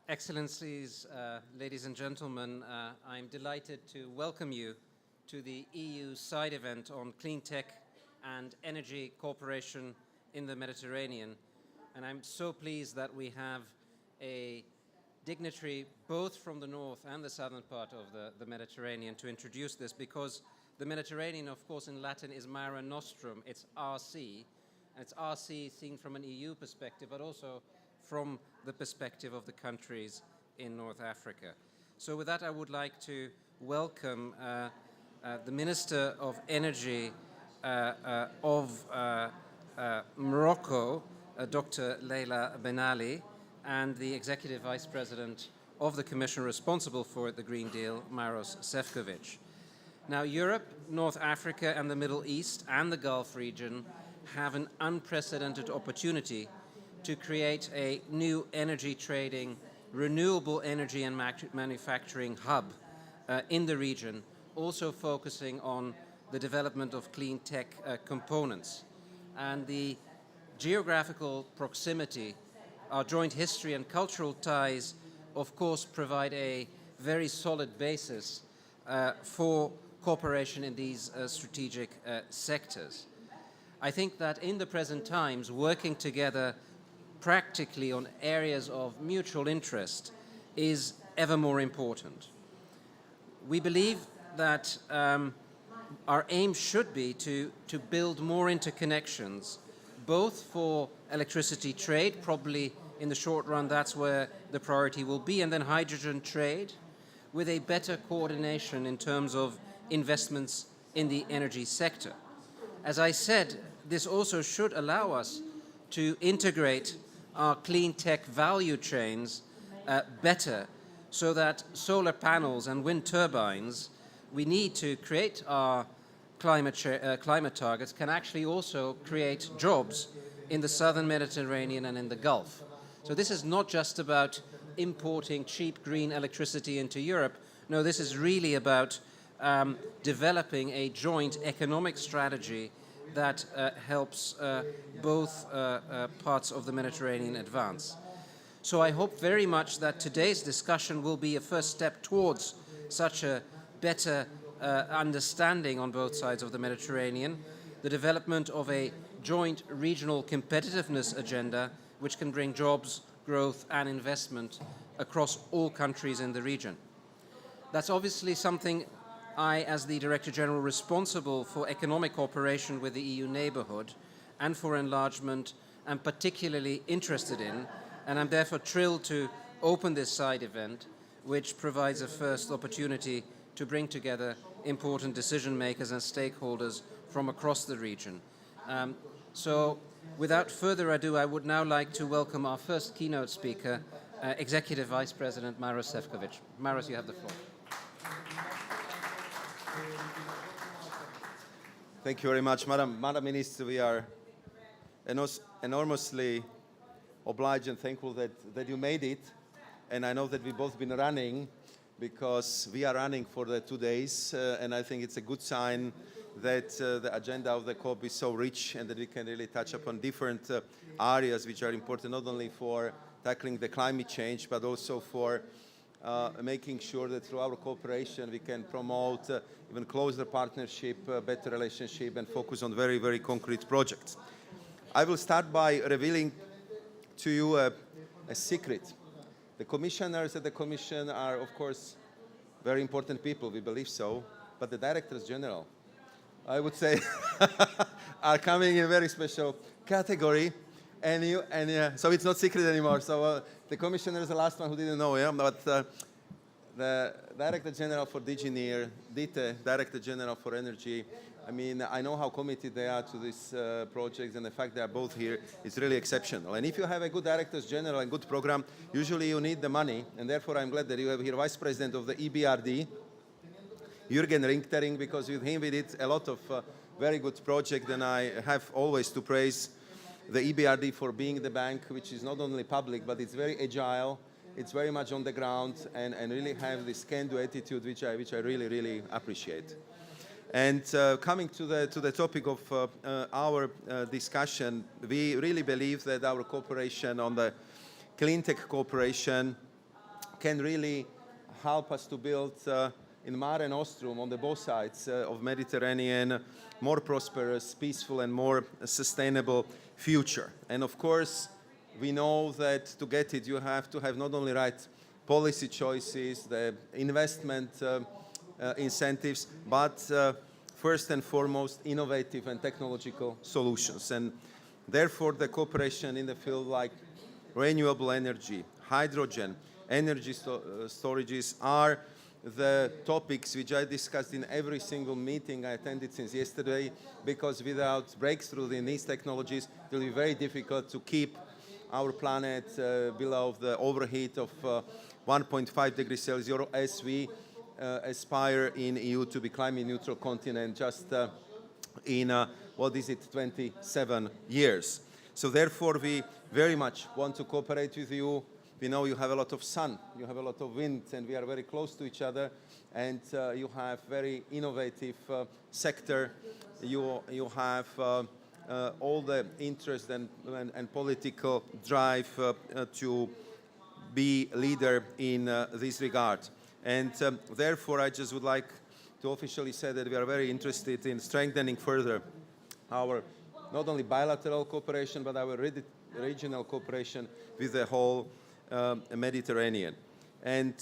Excellencies, ladies and gentlemen, I'm delighted to welcome you to the EU side event on clean tech and energy cooperation in the Mediterranean. And I'm so pleased that we have a dignitary both from the north and the southern part of the Mediterranean to introduce this, because the Mediterranean, of course, in Latin is Mare Nostrum. It's our sea, and it's our sea seen from an EU perspective, but also from the perspective of the countries in North Africa. So with that, I would like to welcome the Minister of Energy of Morocco, Dr. Leila Ben Ali, and the Executive Vice President of the Commission responsible for the Green Deal, Maros Sefcovic. Now, Europe, North Africa, and the Middle East and the Gulf region have an unprecedented opportunity to create a new energy trading, renewable energy and manufacturing hub in the region, also focusing on the development of clean tech components. And the geographical proximity, our joint history and cultural ties, of course, provide a very solid basis for cooperation in these strategic sectors. I think that in the present times, working together practically on areas of mutual interest is ever more important. We believe that our aim should be to build more interconnections, both for electricity trade, probably in the short run that's where the priority will be, and then hydrogen trade, with a better coordination in terms of investments in the energy sector. As I said, this also should allow us to integrate our clean tech value chains better, so that solar panels and wind turbines we need to create our climate targets can actually also create jobs in the southern Mediterranean and in the Gulf. So this is not just about importing cheap green electricity into Europe. No, this is really about developing a joint economic strategy that helps both parts of the Mediterranean advance. So I hope very much that today's discussion will be a first step towards such a better understanding on both sides of the Mediterranean, the development of a joint regional competitiveness agenda which can bring jobs, growth and investment across all countries in the region. That's obviously something I, as the Director General responsible for economic cooperation with the EU neighbourhood and for enlargement, am particularly interested in, and I'm therefore thrilled to open this side event, which provides a first opportunity to bring together important decision makers and stakeholders from across the region. So without further ado, I would now like to welcome our first keynote speaker, Executive Vice President Maros Sefcovic. Maros, you have the floor. Thank you very much, Madam Minister. We are enormously obliged and thankful that you made it. And I know that we've both been running, because we are running for the 2 days. And I think it's a good sign that the agenda of the COP is so rich and that we can really touch upon different areas which are important not only for tackling the climate change, but also for making sure that through our cooperation we can promote even closer partnership, better relationship, and focus on very, very concrete projects. I will start by revealing to you a secret. The commissioners at the Commission are, of course, very important people, we believe so, but the Directors General, I would say, are coming in a very special category. So it's not secret anymore. So the Commissioner is the last one who didn't know, yeah? But the Director General for DG NEAR, Dite, Director General for Energy, I mean, I know how committed they are to this project, and the fact they are both here is really exceptional. And if you have a good Directors General and good program, usually you need the money, and therefore I'm glad that you have here Vice President of the EBRD, Jürgen Rinktering, because with him we did a lot of very good projects, and I have always to praise the EBRD for being the bank which is not only public, but it's very agile, it's very much on the ground, and really have this can-do attitude which I really, really appreciate. And coming to the topic of our discussion, we really believe that our cooperation on the clean tech cooperation can really help us to build in Mare Nostrum on the both sides of Mediterranean more prosperous, peaceful and more sustainable future. And of course, we know that to get it, you have to have not only right policy choices, the investment incentives, but first and foremost, innovative and technological solutions. And therefore, the cooperation in the field like renewable energy, hydrogen, energy storages are the topics which I discussed in every single meeting I attended since yesterday, because without breakthrough in these technologies, it will be very difficult to keep our planet below the overheat of 1.5 degrees Celsius as we aspire in EU to be climate neutral continent just in, 27 years. So therefore, we very much want to cooperate with you. We know you have a lot of sun, you have a lot of wind, and we are very close to each other, and you have very innovative sector. You have all the interest and political drive to be leader in this regard. And therefore, I just would like to officially say that we are very interested in strengthening further our not only bilateral cooperation, but our regional cooperation with the whole Mediterranean. And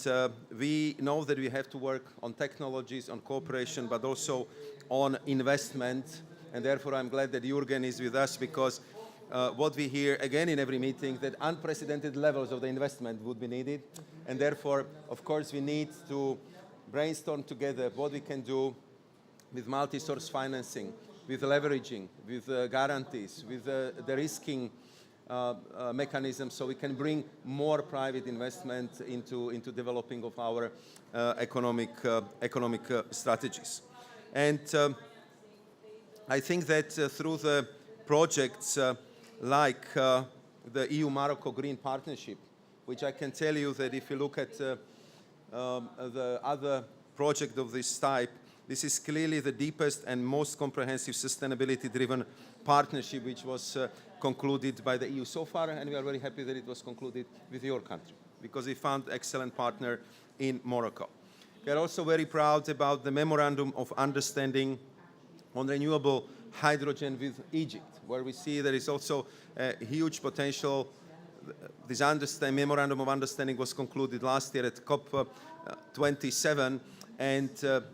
we know that we have to work on technologies, on cooperation, but also on investment. And therefore, I'm glad that Jürgen is with us, because what we hear again in every meeting, that unprecedented levels of the investment would be needed. And therefore, of course, we need to brainstorm together what we can do with multi-source financing, with leveraging, with guarantees, with the risking mechanism, so we can bring more private investment into developing of our economic strategies. And I think that through the projects like the EU-Morocco Green Partnership, which I can tell you that if you look at the other project of this type, this is clearly the deepest and most comprehensive sustainability-driven partnership which was concluded by the EU so far, and we are very happy that it was concluded with your country, because we found an excellent partner in Morocco. We are also very proud about the Memorandum of Understanding on renewable hydrogen with Egypt, where we see there is also a huge potential. This Memorandum of Understanding was concluded last year at COP27, and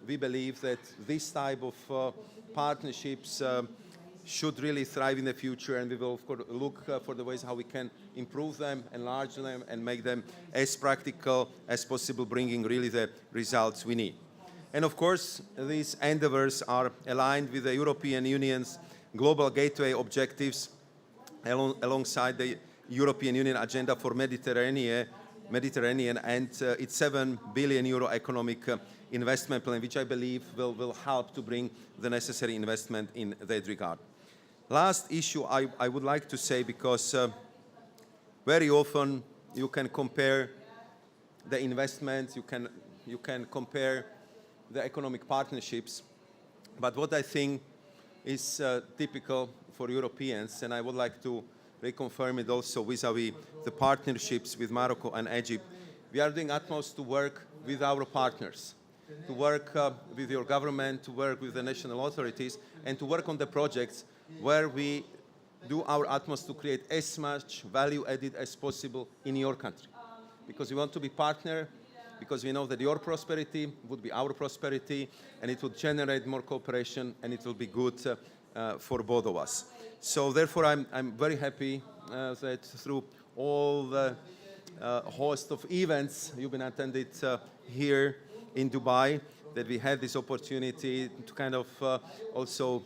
we believe that this type of partnerships should really thrive in the future, and we will of course look for the ways how we can improve them, enlarge them, and make them as practical as possible, bringing really the results we need. And of course, these endeavors are aligned with the European Union's Global Gateway objectives alongside the European Union Agenda for Mediterranean and its €7 billion economic investment plan, which I believe will help to bring the necessary investment in that regard. Last issue I would like to say, because very often you can compare the investments, you can compare the economic partnerships, but what I think is typical for Europeans, and I would like to reconfirm it also vis-à-vis the partnerships with Morocco and Egypt, we are doing utmost to work with our partners, to work with your government, to work with the national authorities, and to work on the projects where we do our utmost to create as much value added as possible in your country. Because we want to be partner, because we know that your prosperity would be our prosperity, and it would generate more cooperation, and it will be good for both of us. So therefore, I'm very happy that through all the host of events you've been attended here in Dubai, that we had this opportunity to kind of also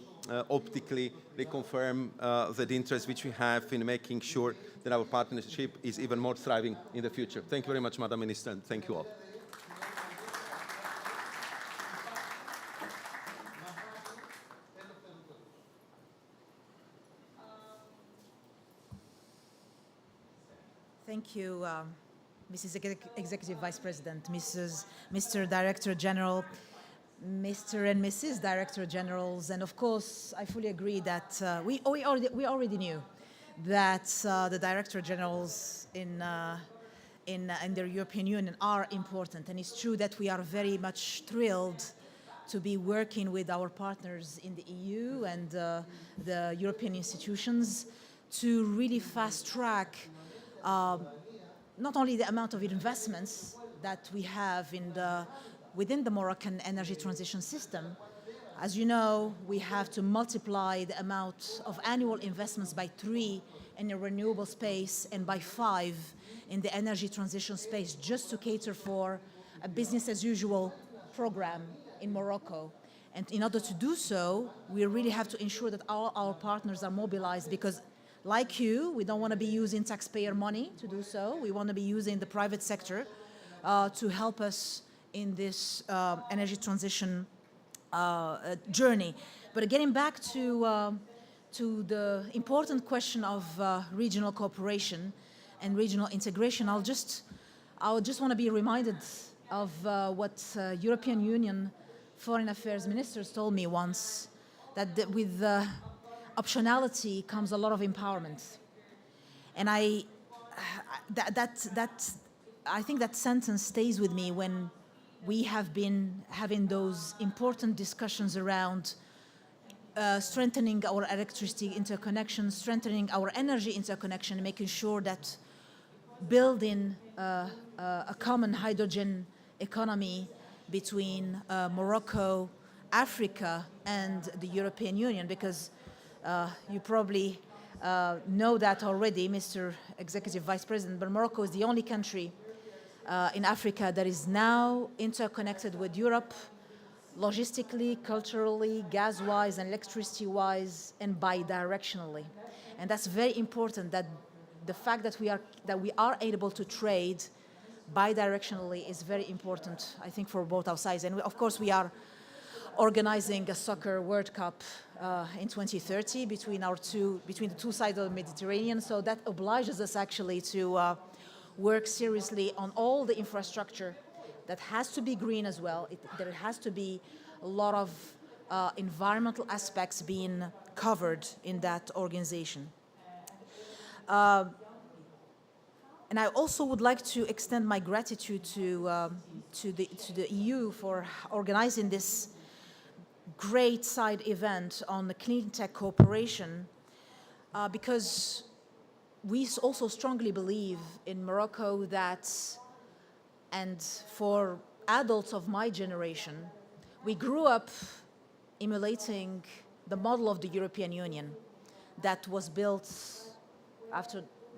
optically reconfirm the interest which we have in making sure that our partnership is even more thriving in the future. Thank you very much, Madam Minister, and thank you all. Thank you, Mrs. Executive Vice President, Mr. Director General, Mr. and Mrs. Director Generals, and of course, I fully agree that we already knew that the Director Generals in in the European Union are important. And it's true that we are very much thrilled to be working with our partners in the EU and the European institutions to really fast track not only the amount of investments that we have within the Moroccan energy transition system. As you know, we have to multiply the amount of annual investments by 3 in the renewable space and by 5 in the energy transition space just to cater for a business as usual program in Morocco. And in order to do so, we really have to ensure that all our partners are mobilized because like you, we don't want to be using taxpayer money to do so. We want to be using the private sector to help us in this energy transition journey. But getting back to the important question of regional cooperation and regional integration, I just want to be reminded of what European Union foreign affairs ministers told me once, that with optionality comes a lot of empowerment. And I think that sentence stays with me when we have been having those important discussions around strengthening our electricity interconnection, strengthening our energy interconnection, making sure that building a common hydrogen economy between Morocco, Africa, and the European Union, because you probably know that already, Mr. Executive Vice President, but Morocco is the only country in Africa that is now interconnected with Europe, logistically, culturally, gas-wise, and electricity-wise, and bidirectionally. And that's very important, that the fact that we are able to trade bidirectionally is very important, I think, for both our sides. And of course, we are organizing a soccer World Cup in 2030 between the two sides of the Mediterranean. So that obliges us actually to work seriously on all the infrastructure that has to be green as well. There has to be a lot of environmental aspects being covered in that organization. And I also would like to extend my gratitude to the EU for organizing this great side event on the clean tech cooperation, because we also strongly believe in Morocco that, and for adults of my generation, we grew up emulating the model of the European Union that was built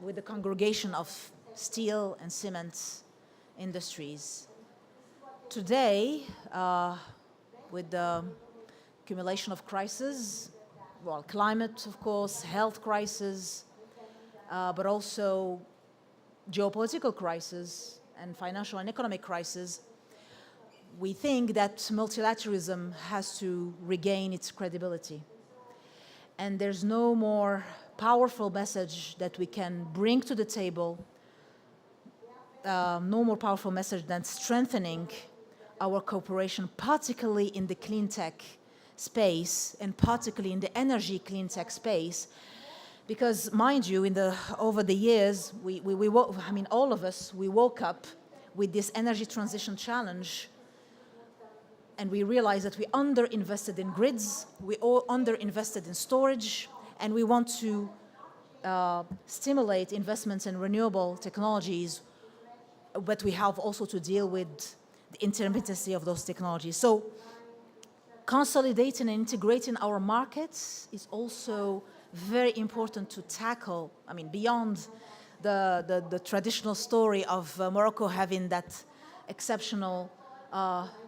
with the congregation of steel and cement industries. Today, with the accumulation of crises, well, climate, of course, health crisis, but also geopolitical crisis and financial and economic crisis, we think that multilateralism has to regain its credibility. And there's no more powerful message that we can bring to the table, no more powerful message than strengthening our cooperation, particularly in the clean tech space and particularly in the energy clean tech space. Because mind you, over the years, all of us, we woke up with this energy transition challenge, and we realized that we underinvested in grids, we all underinvested in storage, and we want to stimulate investments in renewable technologies, but we have also to deal with the intermittency of those technologies. So consolidating and integrating our markets is also very important to tackle, beyond the traditional story of Morocco having that exceptional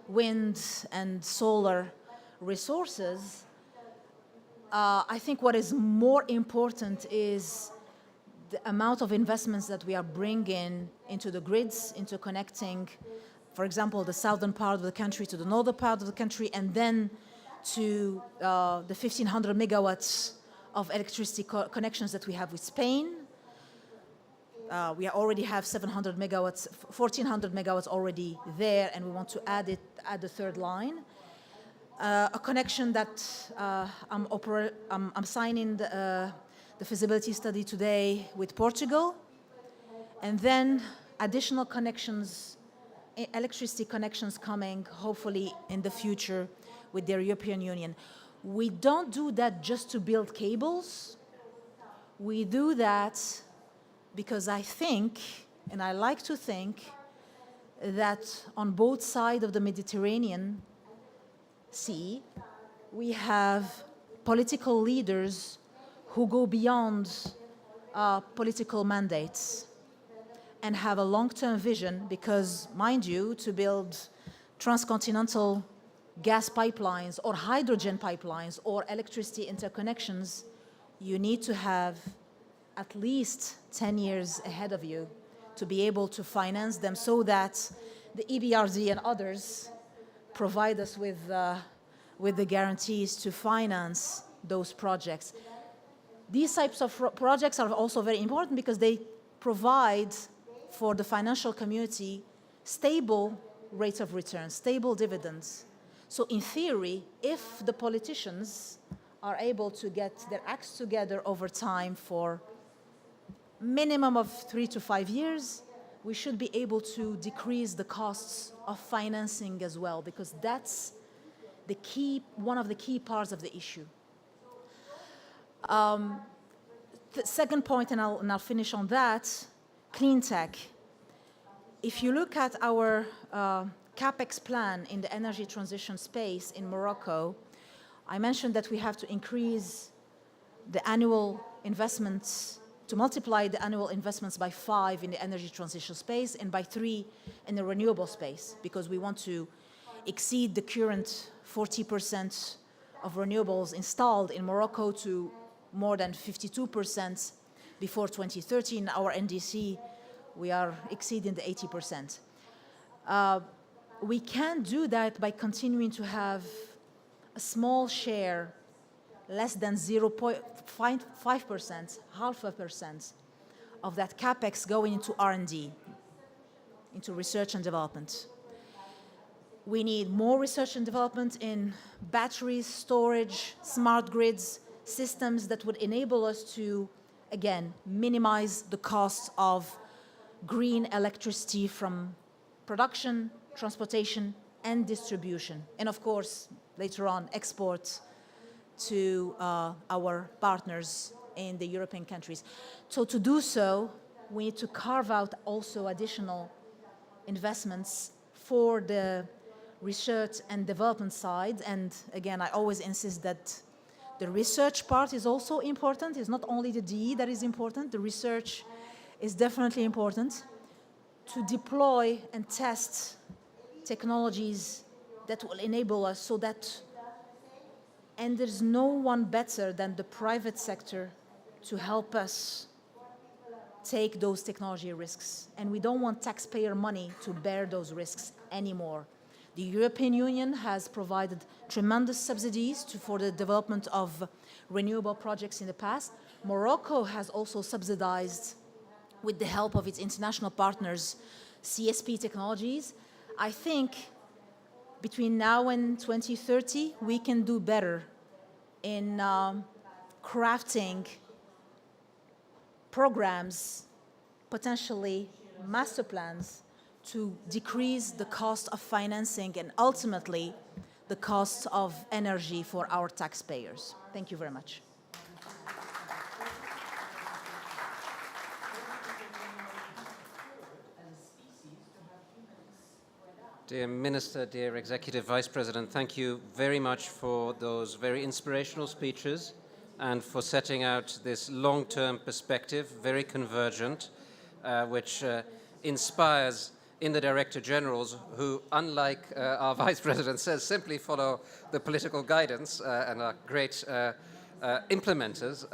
wind and solar resources. I think what is more important is the amount of investments that we are bringing into the grids, into connecting, for example, the southern part of the country to the northern part of the country, and then to the 1,500 megawatts of electricity connections that we have with Spain. We already have 700 megawatts, 1,400 megawatts already there, and we want to add the third line. A connection that I'm signing the feasibility study today with Portugal, and then additional connections, electricity connections coming, hopefully in the future with the European Union. We don't do that just to build cables. We do that because I think, and I like to think, that on both sides of the Mediterranean Sea, we have political leaders who go beyond political mandates and have a long-term vision because, mind you, to build transcontinental gas pipelines or hydrogen pipelines or electricity interconnections, you need to have at least 10 years ahead of you to be able to finance them so that the EBRD and others provide us with the guarantees to finance those projects. These types of projects are also very important because they provide for the financial community stable rates of return, stable dividends. So in theory, if the politicians are able to get their acts together over time for minimum of 3 to 5 years, we should be able to decrease the costs of financing as well, because that's the key, one of the key parts of the issue. The second point, and I'll finish on that, clean tech. If you look at our CapEx plan in the energy transition space in Morocco, I mentioned that we have to increase the annual investments, to multiply the annual investments by 5 in the energy transition space and by 3 in the renewable space, because we want to exceed the current 40% of renewables installed in Morocco to more than 52% before 2030. In our NDC, we are exceeding the 80%. We can do that by continuing to have a small share, less than 0.5%, 0.5% of that CapEx going into R&D, into research and development. We need more research and development in batteries, storage, smart grids, systems that would enable us to, again, minimize the cost of green electricity from production, transportation, and distribution. And of course, later on, export to our partners in the European countries. So to do so, we need to carve out also additional investments for the research and development side. And again, I always insist that the research part is also important. It's not only the DE that is important. The research is definitely important to deploy and test technologies that will enable us so that, and there's no one better than the private sector to help us take those technology risks. And we don't want taxpayer money to bear those risks anymore. The European Union has provided tremendous subsidies for the development of renewable projects in the past. Morocco has also subsidized, with the help of its international partners, CSP technologies. I think between now and 2030, we can do better in crafting programs, potentially master plans, to decrease the cost of financing and ultimately the cost of energy for our taxpayers. Thank you very much. Dear Minister, dear Executive Vice President, thank you very much for those very inspirational speeches and for setting out this long-term perspective, very convergent, which inspires in the Director Generals who, unlike our Vice President says, simply follow the political guidance and are great implementers.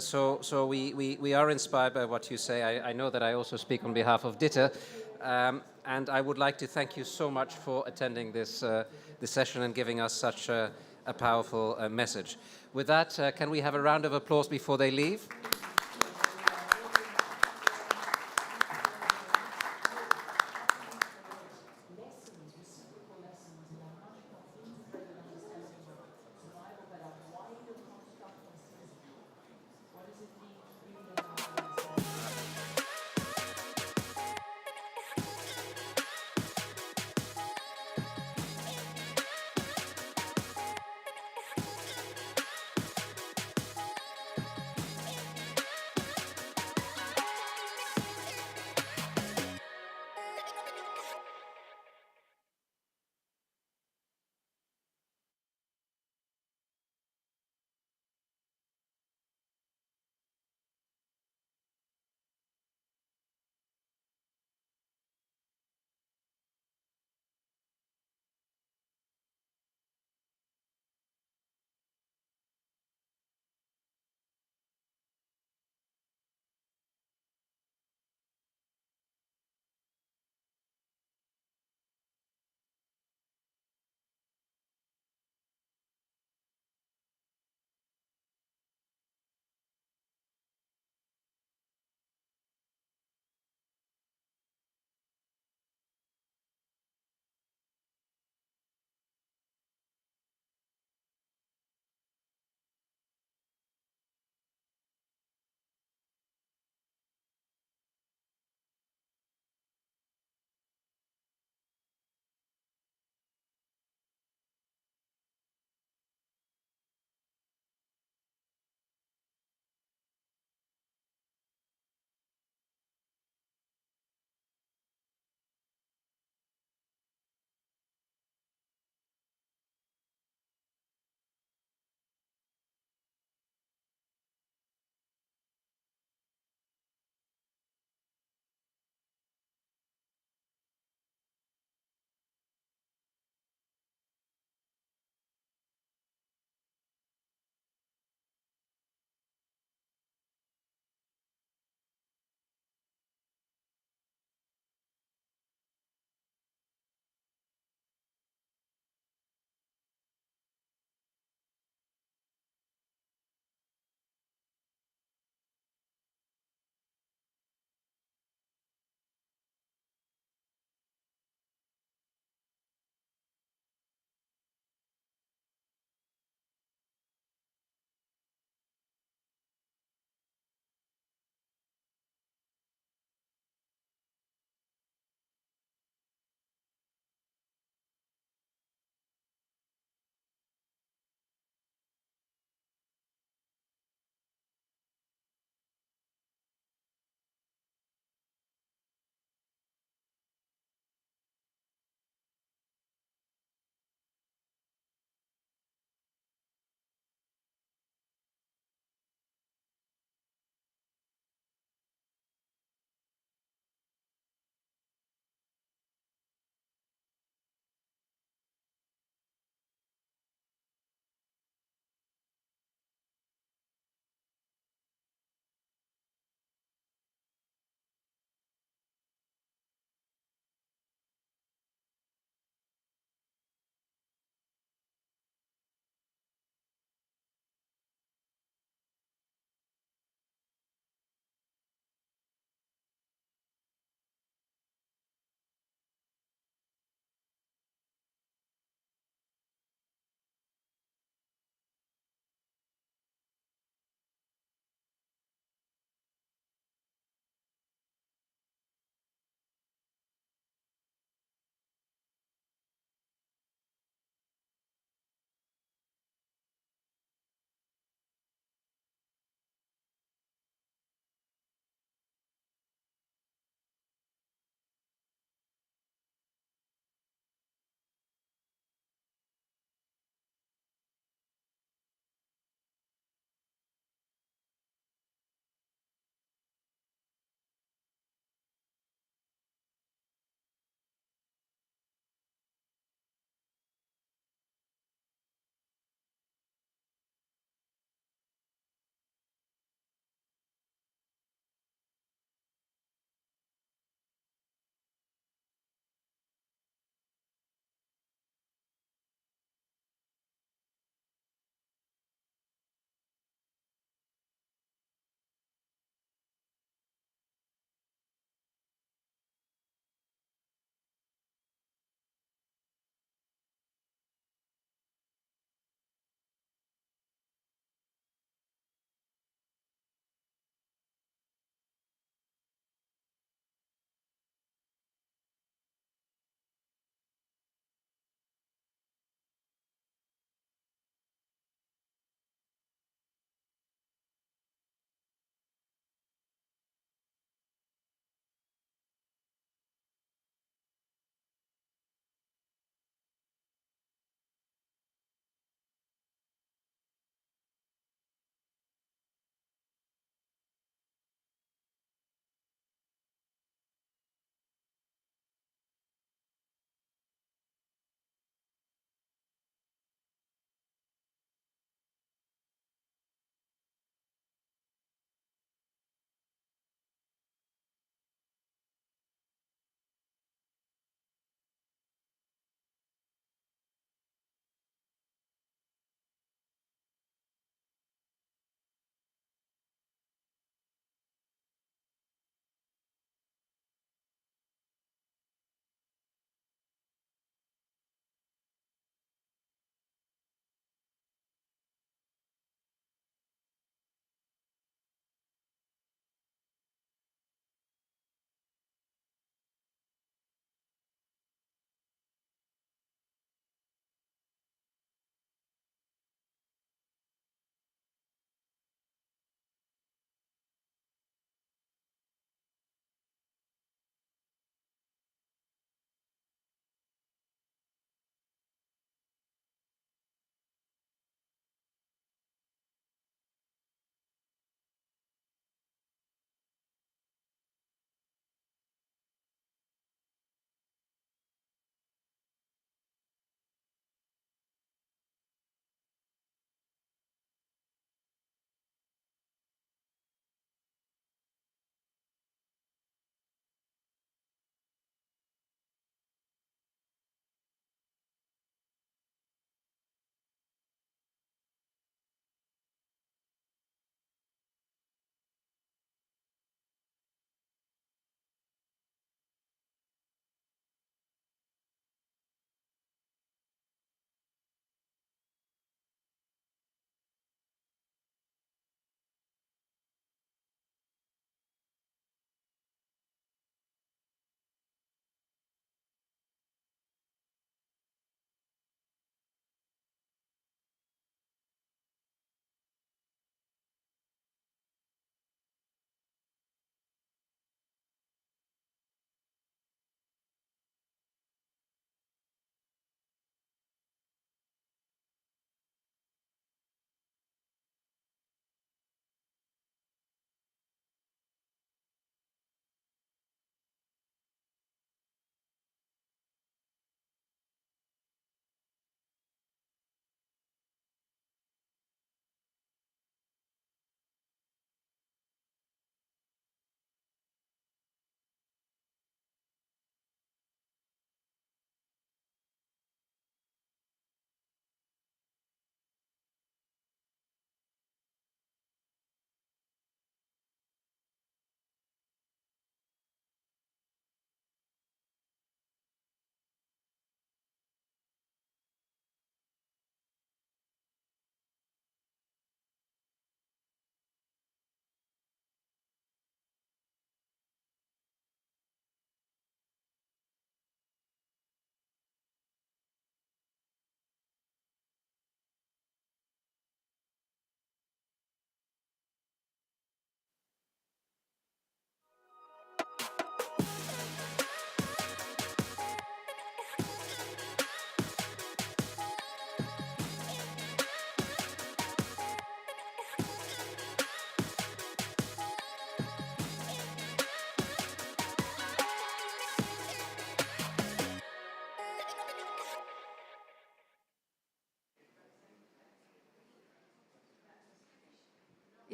So we are inspired by what you say. I know that I also speak on behalf of DITA. And I would like to thank you so much for attending this session and giving us such a powerful message. With that, can we have a round of applause before they leave?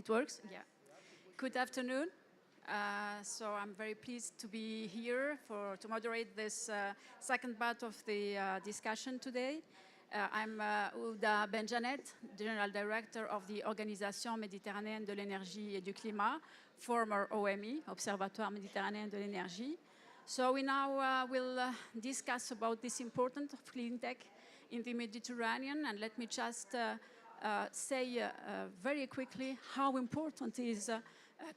It works? Yeah. Good afternoon. So I'm very pleased to be here to moderate this second part of the discussion today. I'm Ouda Benjanet, General Director of the Organisation Méditerranéenne de l'Énergie et du Climat, former OME, Observatoire Méditerranéen de l'Énergie. So we now will discuss about this importance of clean tech in the Mediterranean, and let me just say very quickly how important is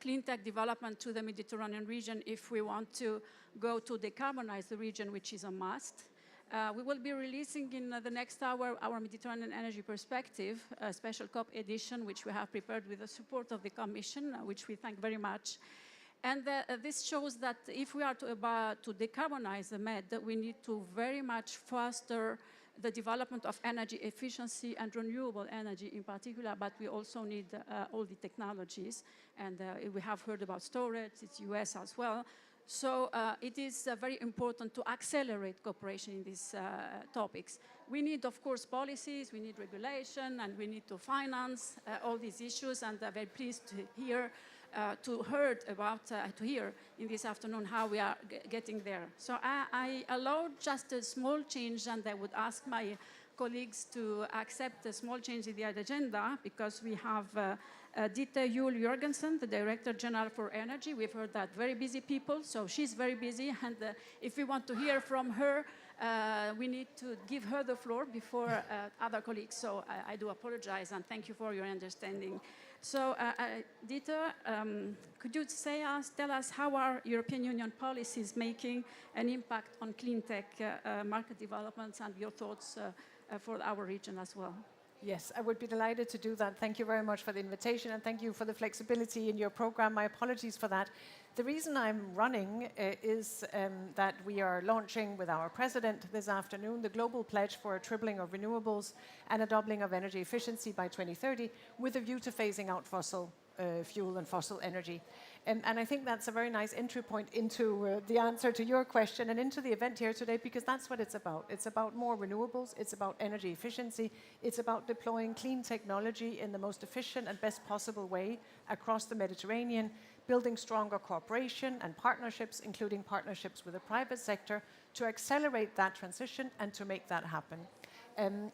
clean tech development to the Mediterranean region if we want to go to decarbonize the region, which is a must. We will be releasing in the next hour our Mediterranean Energy Perspective, a special COP edition, which we have prepared with the support of the Commission, which we thank very much. And this shows that if we are to decarbonize the Med, we need to very much foster the development of energy efficiency and renewable energy in particular, but we also need all the technologies. And we have heard about storage, it's US as well. So it is very important to accelerate cooperation in these topics. We need, of course, policies, we need regulation, and we need to finance all these issues, and I'm very pleased to hear to hear in this afternoon how we are getting there. So I allowed just a small change, and I would ask my colleagues to accept a small change in the agenda, because we have Dita Juul Jorgensen, the Director General for Energy. We've heard that very busy people, so she's very busy, and if we want to hear from her, we need to give her the floor before other colleagues. So I do apologize, and thank you for your understanding. So, Dieter, could you tell us how are European Union policies making an impact on clean tech market developments, and your thoughts for our region as well? Yes, I would be delighted to do that. Thank you very much for the invitation, and thank you for the flexibility in your program. My apologies for that. The reason I'm running is that we are launching with our president this afternoon the global pledge for a tripling of renewables and a doubling of energy efficiency by 2030, with a view to phasing out fossil fuel and fossil energy. And I think that's a very nice entry point into the answer to your question and into the event here today, because that's what it's about. It's about more renewables, it's about energy efficiency, it's about deploying clean technology in the most efficient and best possible way across the Mediterranean, building stronger cooperation and partnerships, including partnerships with the private sector, to accelerate that transition and to make that happen.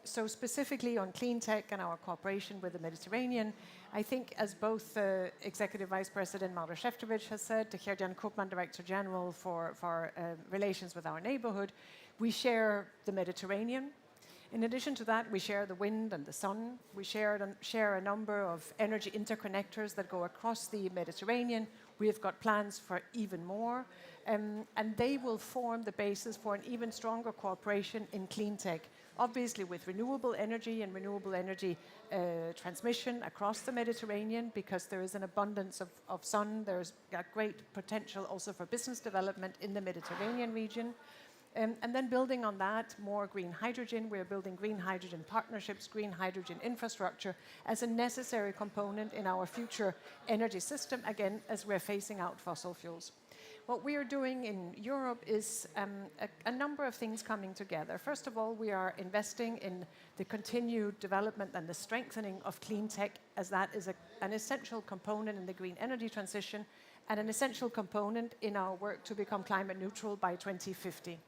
So specifically on clean tech and our cooperation with the Mediterranean, I think, as both Executive Vice President Mauro Šefčovič has said, the Gert-Jan Koopman, Director General for relations with our neighborhood, we share the Mediterranean. In addition to that, we share the wind and the sun. We share a number of energy interconnectors that go across the Mediterranean. We have got plans for even more. And they will form the basis for an even stronger cooperation in clean tech, obviously with renewable energy and renewable energy transmission across the Mediterranean, because there is an abundance of sun. There's a great potential also for business development in the Mediterranean region. And then building on that, more green hydrogen. We're building green hydrogen partnerships, green hydrogen infrastructure as a necessary component in our future energy system, again, as we're phasing out fossil fuels. What we are doing in Europe is a number of things coming together. First of all, we are investing in the continued development and the strengthening of clean tech, as that is an essential component in the green energy transition and an essential component in our work to become climate neutral by 2050.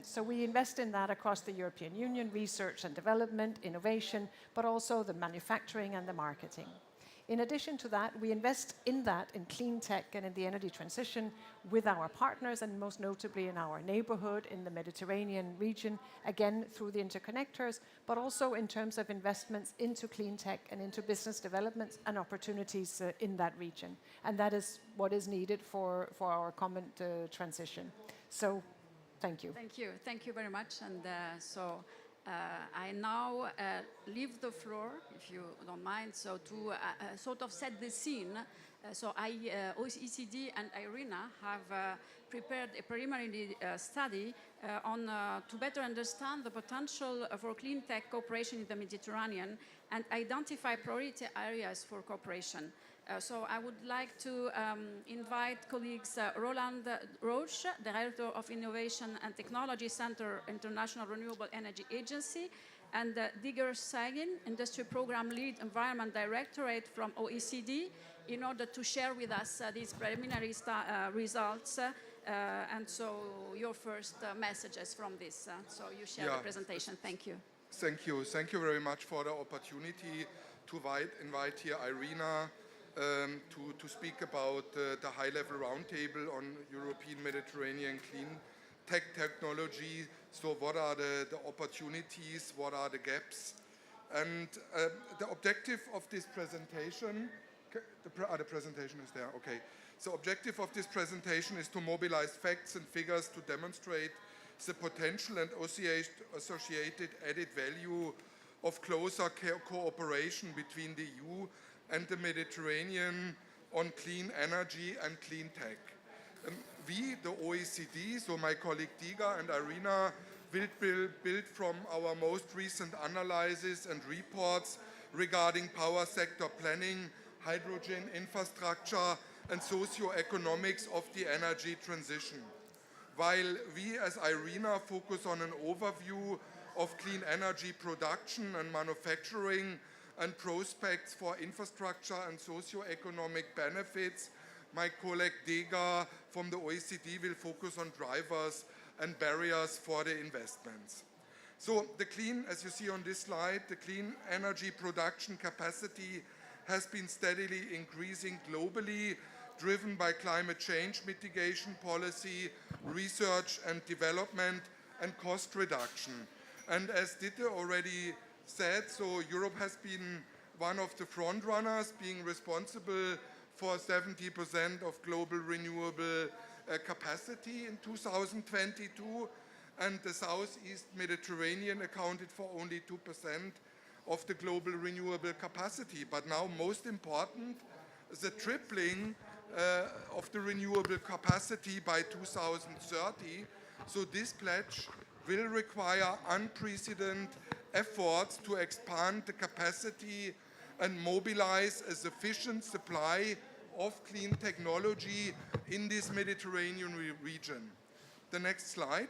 So we invest in that across the European Union, research and development, innovation, but also the manufacturing and the marketing. In addition to that, we invest in clean tech and in the energy transition with our partners, and most notably in our neighborhood in the Mediterranean region, again through the interconnectors, but also in terms of investments into clean tech and into business developments and opportunities in that region. And that is what is needed for our common transition. So, thank you. Thank you. Thank you very much. And I now leave the floor, if you don't mind, so to sort of set the scene. OECD and IRENA have prepared a preliminary study to better understand the potential for clean tech cooperation in the Mediterranean and identify priority areas for cooperation. So I would like to invite colleagues Roland Roche, Director of Innovation and Technology Center, International Renewable Energy Agency, and Digger Sagin, Industry Program Lead Environment Directorate from OECD, in order to share with us these preliminary results and so your first messages from this. So you share the presentation. Thank you. Thank you. Thank you very much for the opportunity to invite here Irina to speak about the high-level roundtable on European Mediterranean clean tech technology. So what are the opportunities, what are the gaps? And the objective of this presentation, the presentation is there, okay. So objective of this presentation is to mobilize facts and figures to demonstrate the potential and associated added value of closer cooperation between the EU and the Mediterranean on clean energy and clean tech. We, the OECD, so my colleague Diga and Irina, will build from our most recent analysis and reports regarding power sector planning, hydrogen infrastructure, and socio-economics of the energy transition. While we, as Irina, focus on an overview of clean energy production and manufacturing and prospects for infrastructure and socio-economic benefits, my colleague Dega from the OECD will focus on drivers and barriers for the investments. So the clean, as you see on this slide, the clean energy production capacity has been steadily increasing globally, driven by climate change mitigation policy, research and development, and cost reduction. And as Dieter already said, so Europe has been one of the front runners, being responsible for 70% of global renewable capacity in 2022, and the Southeast Mediterranean accounted for only 2% of the global renewable capacity. But now, most important, the tripling of the renewable capacity by 2030. So this pledge will require unprecedented efforts to expand the capacity and mobilize a sufficient supply of clean technology in this Mediterranean region. The next slide.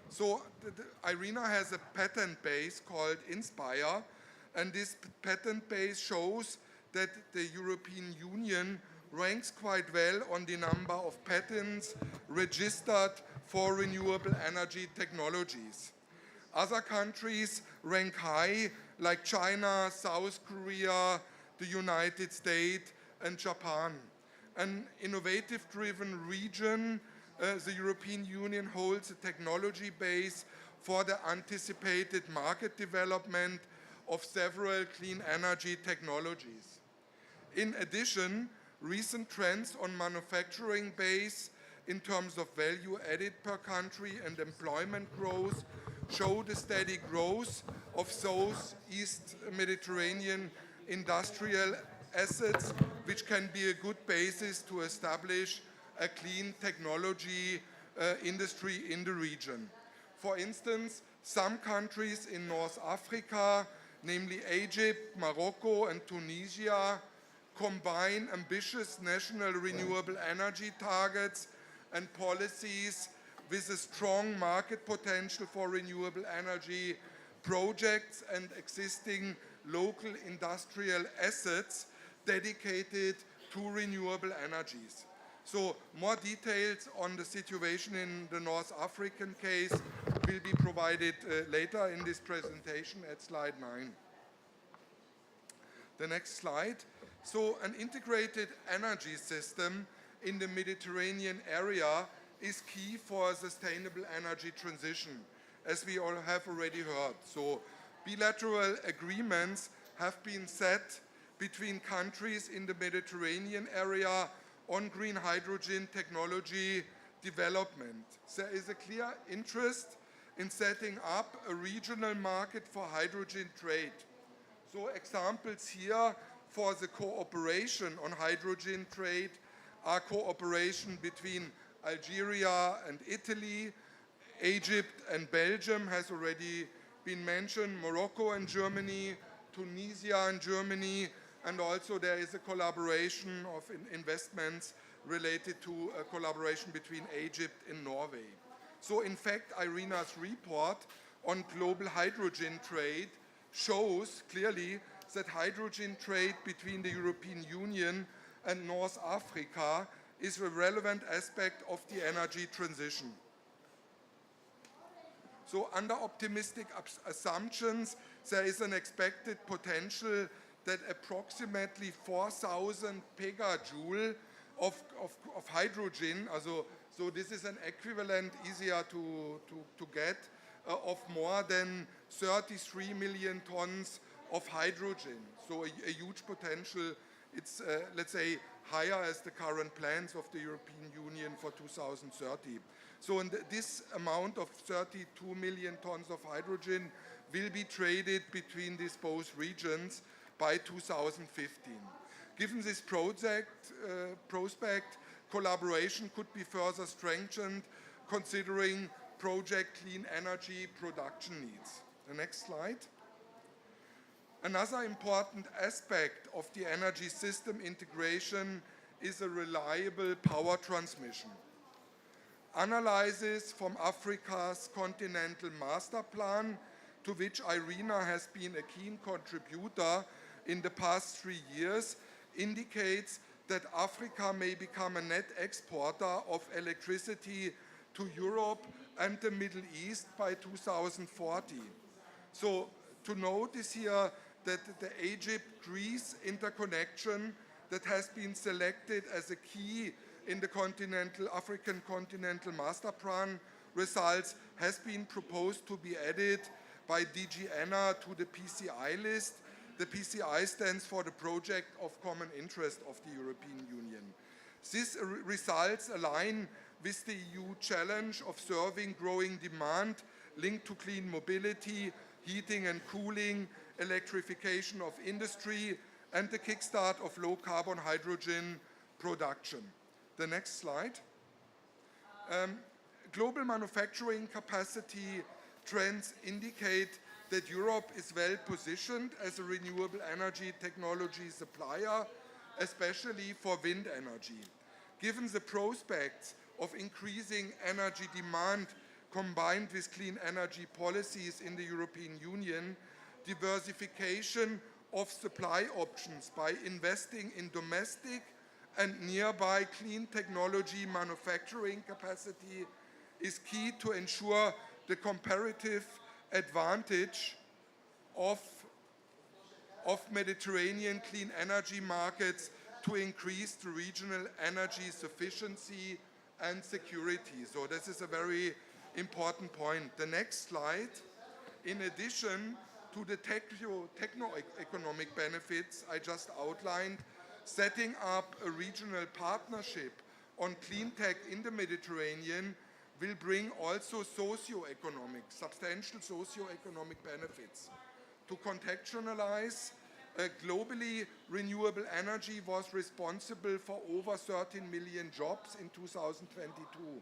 So Irina has a patent base called Inspire, and this patent base shows that the European Union ranks quite well on the number of patents registered for renewable energy technologies. Other countries rank high, like China, South Korea, the United States, and Japan. An innovative-driven region, the European Union holds a technology base for the anticipated market development of several clean energy technologies. In addition, recent trends on manufacturing base in terms of value added per country and employment growth show the steady growth of Southeast Mediterranean industrial assets, which can be a good basis to establish a clean technology industry in the region. For instance, some countries in North Africa, namely Egypt, Morocco, and Tunisia, combine ambitious national renewable energy targets and policies with a strong market potential for renewable energy projects and existing local industrial assets dedicated to renewable energies. So more details on the situation in the North African case will be provided later in this presentation at slide 9. The next slide. So an integrated energy system in the Mediterranean area is key for a sustainable energy transition, as we all have already heard. So bilateral agreements have been set between countries in the Mediterranean area on green hydrogen technology development. There is a clear interest in setting up a regional market for hydrogen trade. So examples here for the cooperation on hydrogen trade are cooperation between Algeria and Italy, Egypt and Belgium has already been mentioned, Morocco and Germany, Tunisia and Germany, And also there is a collaboration of investments related to a collaboration between Egypt and Norway. So in fact, IRENA's report on global hydrogen trade shows clearly that hydrogen trade between the European Union and North Africa is a relevant aspect of the energy transition. So under optimistic assumptions, there is an expected potential that approximately 4,000 pegajoule of hydrogen, so this is an equivalent, easier to get, of more than 33 million tons of hydrogen. So a huge potential. It's, let's say, higher as the current plans of the European Union for 2030. So this amount of 32 million tons of hydrogen will be traded between these both regions by 2015. Given this prospect, collaboration could be further strengthened considering project clean energy production needs. The next slide. Another important aspect of the energy system integration is a reliable power transmission. Analysis from Africa's continental master plan, to which IRENA has been a keen contributor in the past 3 years, indicates that Africa may become a net exporter of electricity to Europe and the Middle East by 2040. So to notice here that the Egypt-Greece interconnection that has been selected as a key in the African Continental Master Plan results has been proposed to be added by DG ENA to the PCI list. The PCI stands for the Project of Common Interest of the European Union. These results align with the EU challenge of serving growing demand linked to clean mobility, heating and cooling, electrification of industry, and the kickstart of low-carbon hydrogen production. The next slide. Global manufacturing capacity trends indicate that Europe is well positioned as a renewable energy technology supplier, especially for wind energy. Given the prospects of increasing energy demand combined with clean energy policies in the European Union, diversification of supply options by investing in domestic and nearby clean technology manufacturing capacity is key to ensure the comparative advantage of Mediterranean clean energy markets to increase the regional energy sufficiency and security. So this is a very important point. The next slide. In addition to the techno-economic benefits I just outlined, setting up a regional partnership on clean tech in the Mediterranean will bring also substantial socio-economic benefits. To contextualize, globally, renewable energy was responsible for over 13 million jobs in 2022,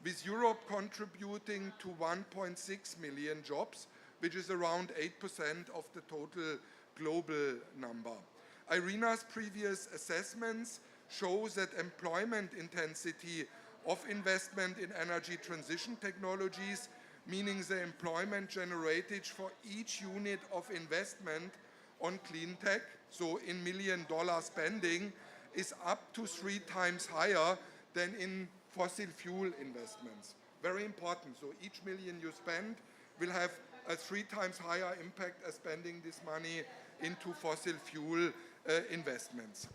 with Europe contributing to 1.6 million jobs, which is around 8% of the total global number. IRENA's previous assessments show that employment intensity of investment in energy transition technologies, meaning the employment generated for each unit of investment on clean tech, so in $1 million spending, is up to 3 times higher than in fossil fuel investments. Very important. So each million you spend will have a 3 times higher impact as spending this money into fossil fuel investments.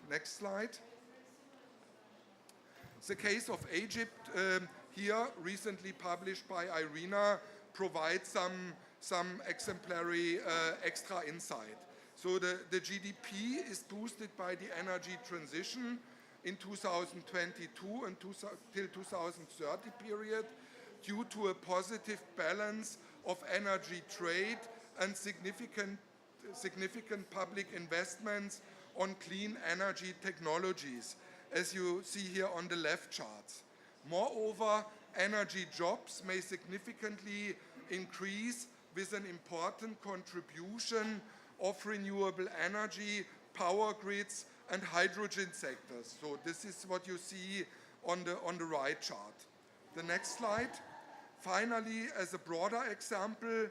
Next slide. The case of Egypt here, recently published by IRENA, provides some exemplary extra insight. So the GDP is boosted by the energy transition in 2022 and till 2030 period due to a positive balance of energy trade and significant public investments on clean energy technologies, as you see here on the left charts. Moreover, energy jobs may significantly increase with an important contribution of renewable energy, power grids, and hydrogen sectors. So this is what you see on the right chart. The next slide. Finally, as a broader example,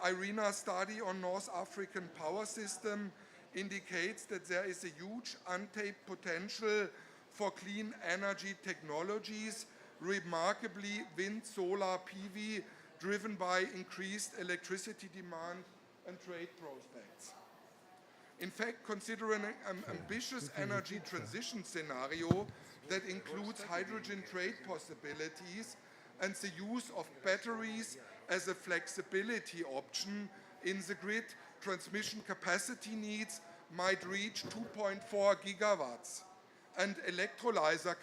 IRENA's study on North African power system indicates that there is a huge untapped potential for clean energy technologies, remarkably wind, solar, PV, driven by increased electricity demand and trade prospects. In fact, considering an ambitious energy transition scenario that includes hydrogen trade possibilities and the use of batteries as a flexibility option in the grid, transmission capacity needs might reach 2.4 gigawatts, and electrolyzer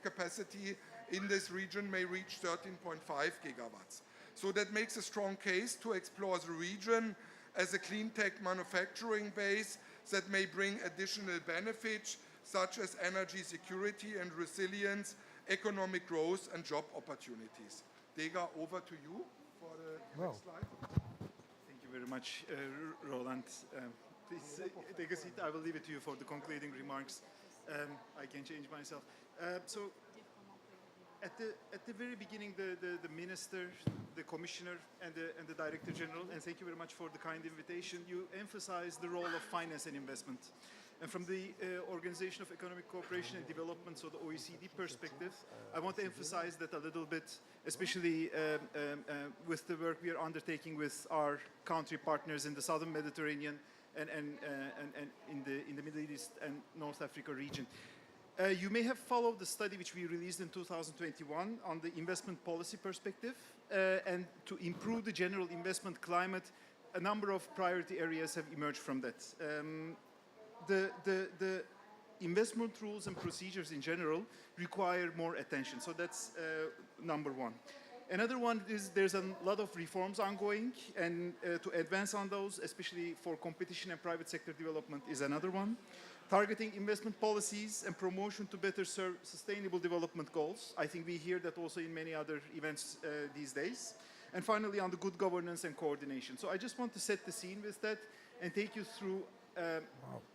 capacity in this region may reach 13.5 gigawatts. So that makes a strong case to explore the region as a clean tech manufacturing base that may bring additional benefits such as energy security and resilience, economic growth, and job opportunities. Dega, over to you for the next slide. Thank you very much, Roland. Please take a seat. I will leave it to you for the concluding remarks. I can change myself. So at the very beginning, the minister, the commissioner, and the director general, and thank you very much for the kind invitation, you emphasized the role of finance and investment. And from the Organization of Economic Cooperation and Development, so the OECD perspective, I want to emphasize that a little bit, especially with the work we are undertaking with our country partners in the Southern Mediterranean and in the Middle East and North Africa region. You may have followed the study which we released in 2021 on the investment policy perspective, and to improve the general investment climate, a number of priority areas have emerged from that. The investment rules and procedures in general require more attention, so that's number one. Another one is there's a lot of reforms ongoing, and to advance on those, especially for competition and private sector development, is another one. Targeting investment policies and promotion to better serve sustainable development goals. I think we hear that also in many other events these days. And finally, on the good governance and coordination. So I just want to set the scene with that and take you through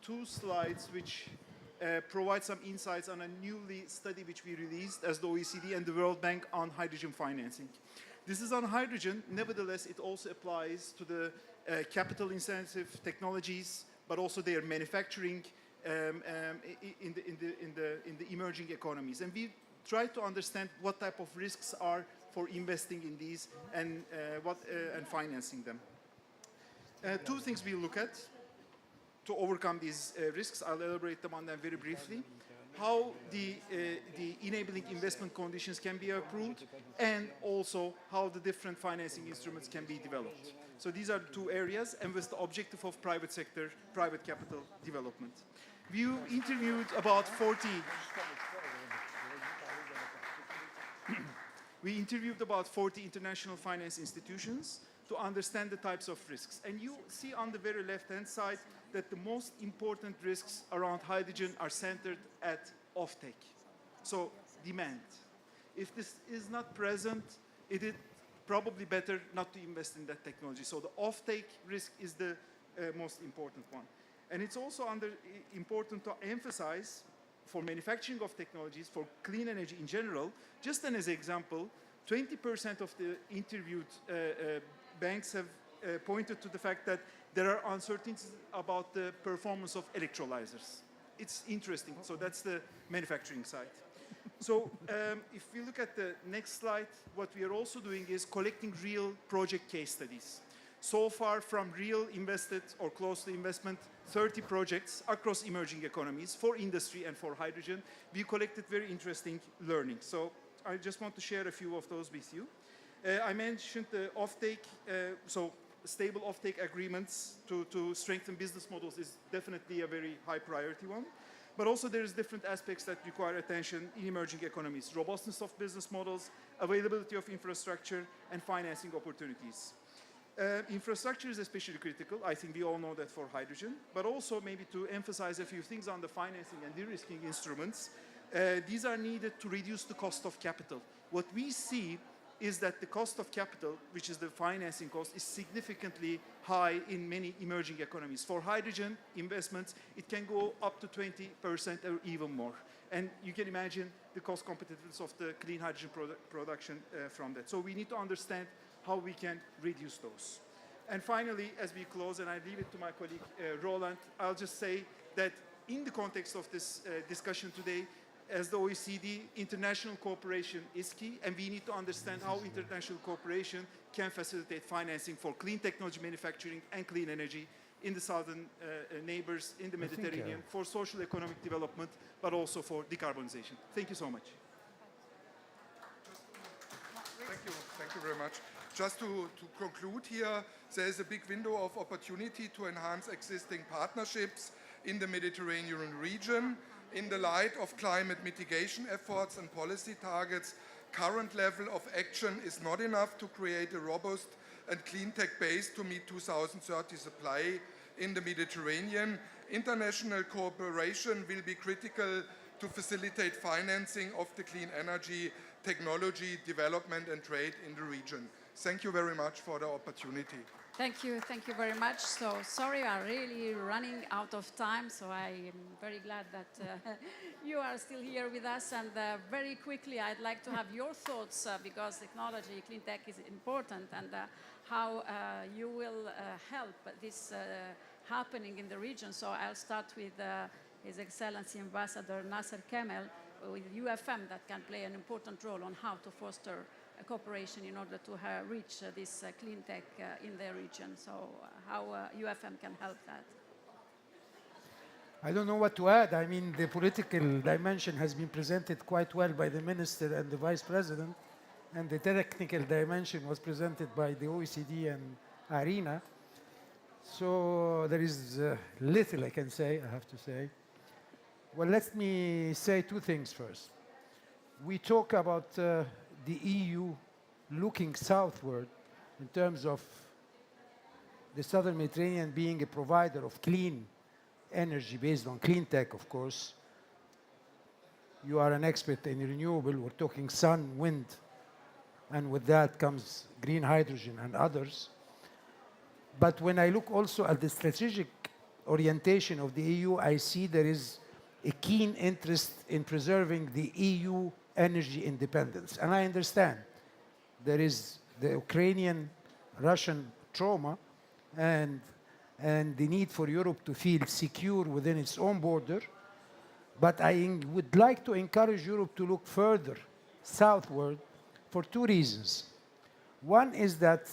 two slides which provide some insights on a newly study which we released as the OECD and the World Bank on hydrogen financing. This is on hydrogen. Nevertheless, it also applies to the capital intensive technologies, but also their manufacturing in the emerging economies. And we try to understand what type of risks are for investing in these and financing them. Two things we look at to overcome these risks. I'll elaborate on them very briefly. How the enabling investment conditions can be approved, and also how the different financing instruments can be developed. So these are the two areas, and with the objective of private sector, private capital development. We interviewed about 40 international finance institutions to understand the types of risks. And you see on the very left-hand side that the most important risks around hydrogen are centered at offtake, so demand. If this is not present, it is probably better not to invest in that technology. So the offtake risk is the most important one. And it's also important to emphasize for manufacturing of technologies, for clean energy in general, just as an example, 20% of the interviewed banks have pointed to the fact that there are uncertainties about the performance of electrolyzers. It's interesting. So that's the manufacturing side. So if we look at the next slide, what we are also doing is collecting real project case studies. So far, from real invested or close to investment, 30 projects across emerging economies for industry and for hydrogen, we collected very interesting learning. So I just want to share a few of those with you. I mentioned the offtake, so stable offtake agreements to strengthen business models is definitely a very high priority one. But also there's different aspects that require attention in emerging economies. Robustness of business models, availability of infrastructure, and financing opportunities. Infrastructure is especially critical. I think we all know that for hydrogen, but also maybe to emphasize a few things on the financing and de-risking instruments. These are needed to reduce the cost of capital. What we see is that the cost of capital, which is the financing cost, is significantly high in many emerging economies. For hydrogen investments, it can go up to 20% or even more. And you can imagine the cost competitiveness of the clean hydrogen production from that. So we need to understand how we can reduce those. And finally, as we close, and I leave it to my colleague Roland, I'll just say that in the context of this discussion today, as the OECD, international cooperation is key, and we need to understand how international cooperation can facilitate financing for clean technology manufacturing and clean energy in the southern neighbors in the Mediterranean, for social economic development, but also for decarbonization. Thank you so much. Thank you very much. Just to conclude here, there is a big window of opportunity to enhance existing partnerships in the Mediterranean region. In the light of climate mitigation efforts and policy targets, current level of action is not enough to create a robust and clean tech base to meet 2030 supply in the Mediterranean. International cooperation will be critical to facilitate financing of the clean energy, technology, development and trade in the region. Thank you very much for the opportunity. Thank you very much. So sorry, I'm really running out of time, so I am very glad that you are still here with us. And very quickly, I'd like to have your thoughts, because technology, clean tech is important, and how you will help this happening in the region. So I'll start with His Excellency Ambassador Nasser Kemal, with UFM, that can play an important role on how to foster cooperation in order to reach this clean tech in the region. So how UFM can help that. I don't know what to add. I mean, the political dimension has been presented quite well by the Minister and the Vice President, and the technical dimension was presented by the OECD and IRENA. So there is little I can say, I have to say. Well, let me say two things first. We talk about the EU looking southward in terms of the Southern Mediterranean being a provider of clean energy based on clean tech, of course. You are an expert in renewable. We're talking sun, wind, and with that comes green hydrogen and others. But when I look also at the strategic orientation of the EU, I see there is a keen interest in preserving the EU energy independence. And I understand there is the Ukrainian-Russian trauma and the need for Europe to feel secure within its own border. But I would like to encourage Europe to look further southward for two reasons. One is that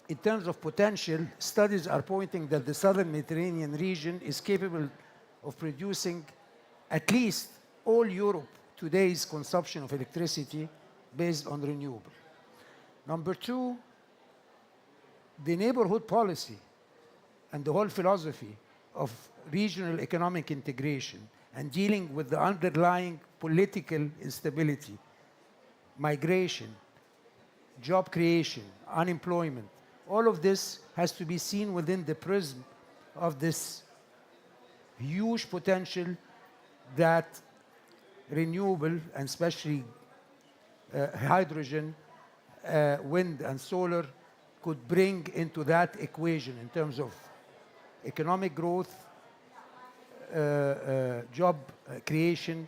in terms of potential, studies are pointing that the Southern Mediterranean region is capable of producing at least all Europe today's consumption of electricity based on renewable. Number two, the neighborhood policy and the whole philosophy of regional economic integration and dealing with the underlying political instability, migration, job creation, unemployment, all of this has to be seen within the prism of this huge potential that renewable, and especially hydrogen, wind and solar, could bring into that equation in terms of economic growth, job creation,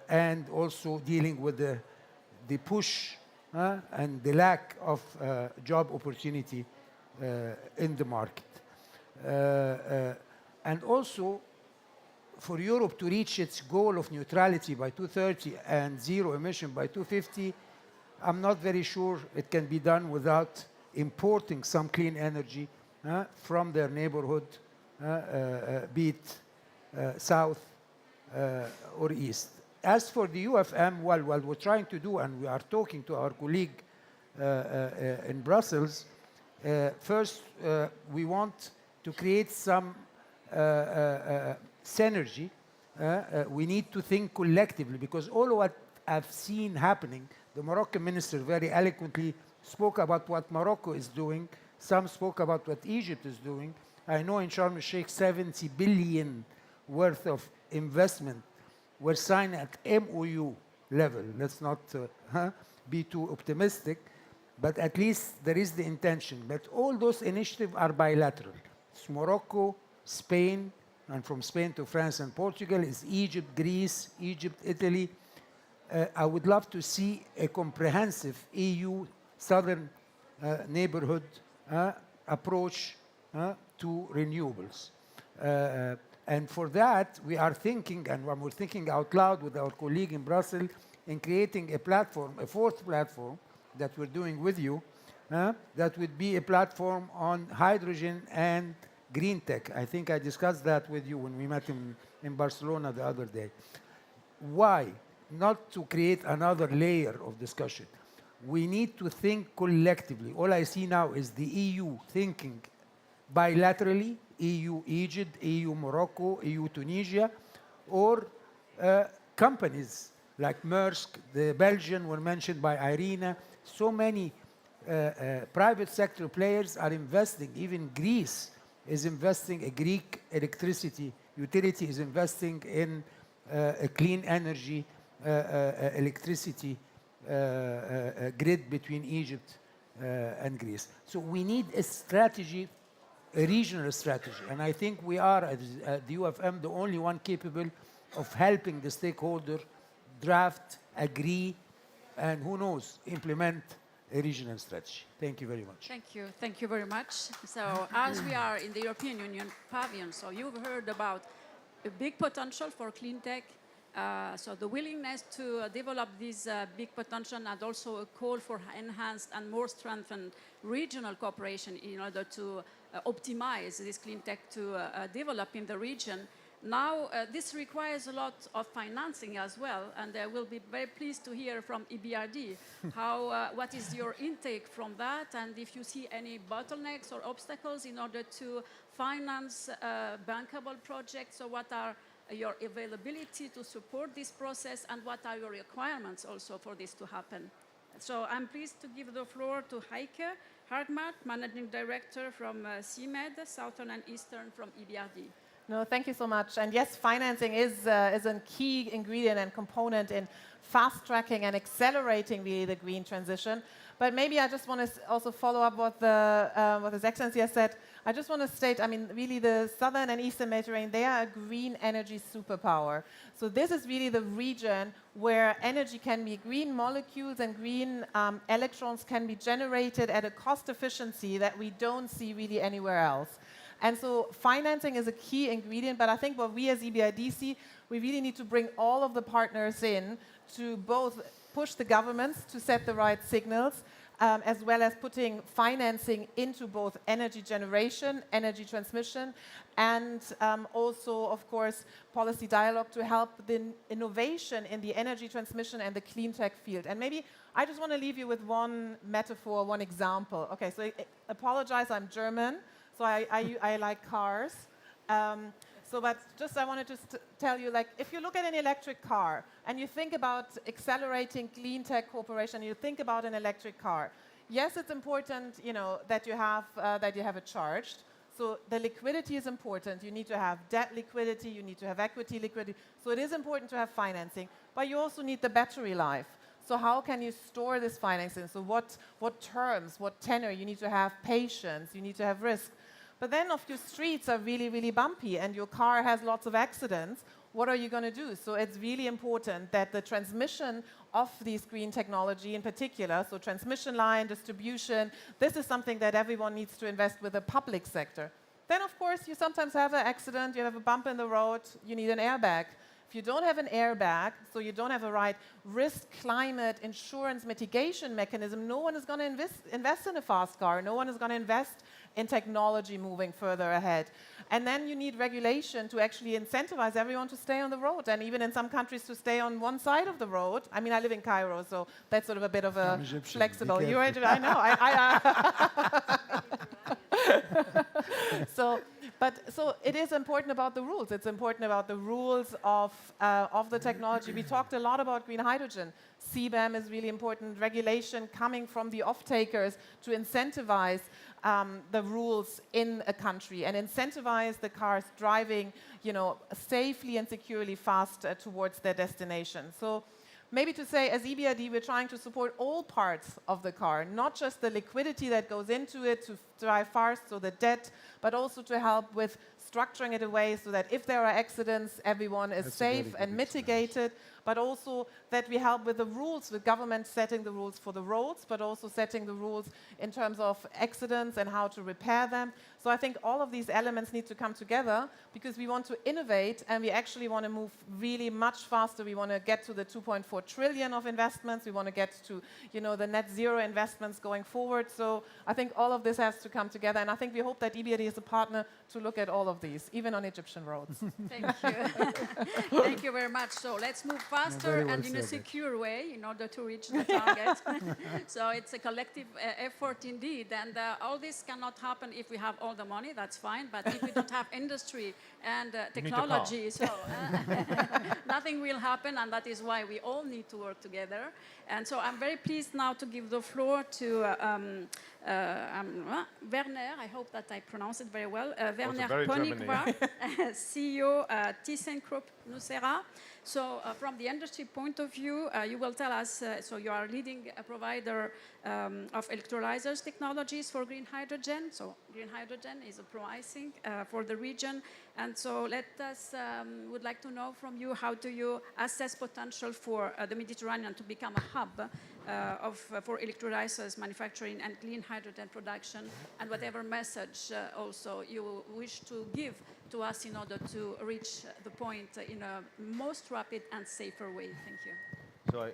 and also dealing with the push and the lack of job opportunity in the market. And also, for Europe to reach its goal of neutrality by 2030 and zero emission by 2050, I'm not very sure it can be done without importing some clean energy from their neighborhood, be it south or east. As for the UFM, well, what we're trying to do, and we are talking to our colleague in Brussels, first we want to create some synergy. We need to think collectively, because all of what I've seen happening, the Moroccan minister very eloquently spoke about what Morocco is doing. Some spoke about what Egypt is doing. I know in Sharm el-Sheikh 70 billion worth of investment were signed at MOU level. Let's not be too optimistic, but at least there is the intention. But all those initiatives are bilateral. It's Morocco, Spain, and from Spain to France and Portugal is Egypt, Greece, Egypt, Italy. I would love to see a comprehensive EU southern neighborhood approach to renewables. And for that, we are thinking, and we're thinking out loud with our colleague in Brussels, in creating a platform, a fourth platform that we're doing with you, that would be a platform on hydrogen and green tech. I think I discussed that with you when we met in Barcelona the other day. Why? Not to create another layer of discussion. We need to think collectively. All I see now is the EU thinking bilaterally, EU Egypt, EU Morocco, EU Tunisia, or companies like Maersk, the Belgian were mentioned by Irina. So many private sector players are investing. Even Greece is investing, a Greek electricity utility is investing in a clean energy electricity grid between Egypt and Greece. So we need a strategy, a regional strategy. And I think we are, at the UFM, the only one capable of helping the stakeholder draft, agree, and who knows, implement a regional strategy. Thank you very much. Thank you very much. So as we are in the European Union pavilion, so you've heard about a big potential for clean tech, so the willingness to develop this big potential and also a call for enhanced and more strengthened regional cooperation in order to optimize this clean tech to develop in the region. Now, this requires a lot of financing as well, and I will be very pleased to hear from EBRD what is your intake from that, and if you see any bottlenecks or obstacles in order to finance bankable projects, so what are your availability to support this process, and what are your requirements also for this to happen? So I'm pleased to give the floor to Heike Hartmark, Managing Director from CMED, Southern and Eastern from EBRD. No, thank you so much. And yes, financing is a key ingredient and component in fast-tracking and accelerating really the green transition. But maybe I just want to also follow up what His Excellency has said. I just want to state, I mean, really the Southern and Eastern Mediterranean, they are a green energy superpower. So this is really the region where energy can be green molecules and green electrons can be generated at a cost efficiency that we don't see really anywhere else. And so financing is a key ingredient, but I think what we as EBRD see, we really need to bring all of the partners in to both push the governments to set the right signals, as well as putting financing into both energy generation, energy transmission, and also, of course, policy dialogue to help the innovation in the energy transmission and the clean tech field. And maybe I just want to leave you with one metaphor, one example. Okay, so I apologize, I'm German. So I like cars. But just I wanted to tell you, like, if you look at an electric car and you think about accelerating clean tech cooperation, you think about an electric car. Yes, it's important, you know, that you have it charged. So the liquidity is important. You need to have debt liquidity. You need to have equity liquidity. So it is important to have financing, but you also need the battery life. So how can you store this financing? So what terms, what tenor? You need to have patience. You need to have risk. But then if your streets are really, really bumpy and your car has lots of accidents, what are you going to do? So it's really important that the transmission of these green technology in particular, so transmission line, distribution, this is something that everyone needs to invest with the public sector. Then, of course, you sometimes have an accident, you have a bump in the road, you need an airbag. If you don't have an airbag, so you don't have a right risk climate insurance mitigation mechanism, no one is going to invest in a fast car. No one is going to invest in technology moving further ahead. And then you need regulation to actually incentivize everyone to stay on the road, and even in some countries to stay on one side of the road. I mean, I live in Cairo, so that's sort of a bit of a flexible. You're right, I know. So it is important about the rules. It's important about the rules of the technology. We talked a lot about green hydrogen. CBAM is really important. Regulation coming from the off-takers to incentivize the rules in a country and incentivize the cars driving, you know, safely and securely fast towards their destination. So maybe to say, as EBRD, we're trying to support all parts of the car, not just the liquidity that goes into it to drive fast, so the debt, but also to help with structuring it away so that if there are accidents, everyone is safe and mitigated, but also that we help with the rules, with government setting the rules for the roads, but also setting the rules in terms of accidents and how to repair them. So I think all of these elements need to come together because we want to innovate and we actually want to move really much faster. We want to get to the 2.4 trillion of investments. We want to get to, you know, the net zero investments going forward. So I think all of this has to come together, and I think we hope that EBRD is a partner to look at all of these, even on Egyptian roads. Thank you. Thank you very much. So let's move faster and in a secure way in order to reach the target. So it's a collective effort indeed. And all this cannot happen if we have all the money, that's fine. But if we don't have industry and technology, so nothing will happen. And that is why we all need to work together. And so I'm very pleased now to give the floor to Werner. I hope that I pronounced it very well. Werner Pönigwa, CEO, ThyssenKrupp Nucera. So from the industry point of view, you will tell us, so you are leading a provider of electrolyzers technologies for green hydrogen. So green hydrogen is a promising for the region. And so let us, would like to know from you, how do you assess potential for the Mediterranean to become a hub for electrolyzers manufacturing and clean hydrogen production, and whatever message also you wish to give to us in order to reach the point in a most rapid and safer way. Thank you. So